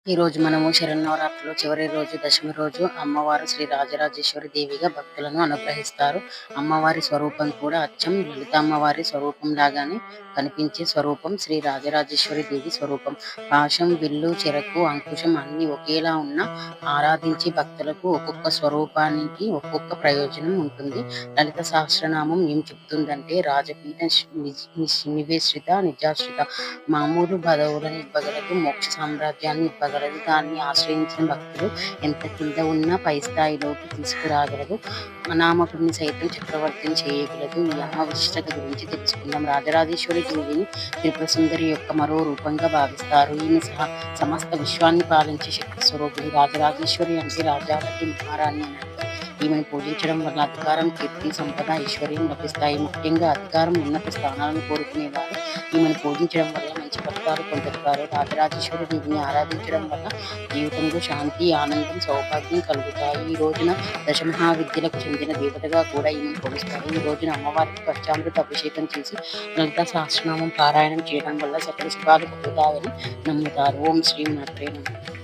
ఈరోజు మనము శరన్నవరాత్రిలో చివరి రోజు దశమి రోజు అమ్మవారు శ్రీ రాజరాజేశ్వరి దేవిగా భక్తులను అనుగ్రహిస్తారు. అమ్మవారి స్వరూపం కూడా అచ్చం లలిత అమ్మవారి స్వరూపం లాగానే కనిపించే స్వరూపం శ్రీ రాజరాజేశ్వరి దేవి స్వరూపం. పాశం, విల్లు, చెరకు, అంకుశం అన్ని ఒకేలా ఉన్న ఆరాధించే భక్తులకు ఒక్కొక్క స్వరూపానికి ఒక్కొక్క ప్రయోజనం ఉంటుంది. లలిత సహస్రనామం ఏం చెప్తుందంటే, రాజపీఠ నివేశ్రిత నిజాశ్రిత, మామూలు పదవులను ఇవ్వగలదు, మోక్ష సామ్రాజ్యాన్ని ఇవ్వగలదు. దాన్ని ఆశ్రయించిన భక్తులు ఎంత కింద ఉన్నా పై స్థాయిలోకి తీసుకురాగలదు. అనామకుడిని సైతం చక్రవర్తిని చేయగలదు. ఈ అమ్మ విశిష్టత గురించి తెలుసుకుందాం. రాజరాజేశ్వరి దేవిని త్రిపుర సుందరి యొక్క మరో రూపంగా భావిస్తారు. ఈమె సమస్త విశ్వాన్ని పాలించే శక్తి స్వరూపిణి. రాజరాజేశ్వరి అంటే రాజాలకి మహారాణి అని అర్థం. ఈమెను పూజించడం వల్ల అధికారం, కీర్తి, సంపద, ఐశ్వర్యం లభిస్తాయి. ముఖ్యంగా అధికారం, ఉన్నత స్థానాలను కోరుకునేవారు ఈమెను పూజించడం వల్ల మంచి ఫలితాలు పొందుతారు. రాజరాజేశ్వరి దేవిని ఆరాధించడం వల్ల జీవితంలో శాంతి, ఆనందం, సౌభాగ్యం కలుగుతాయి. ఈ రోజున దశమహావిద్యలకు చెందిన దేవతగా కూడా ఈమెను కొలుస్తారు. ఈ రోజున అమ్మవారికి పంచామృత అభిషేకం చేసి లలిత సహస్రనామం పారాయణం చేయడం వల్ల సకల శుభాలు కలుగుతాయని నమ్ముతారు. ఓం శ్రీ మాత్రే నమః.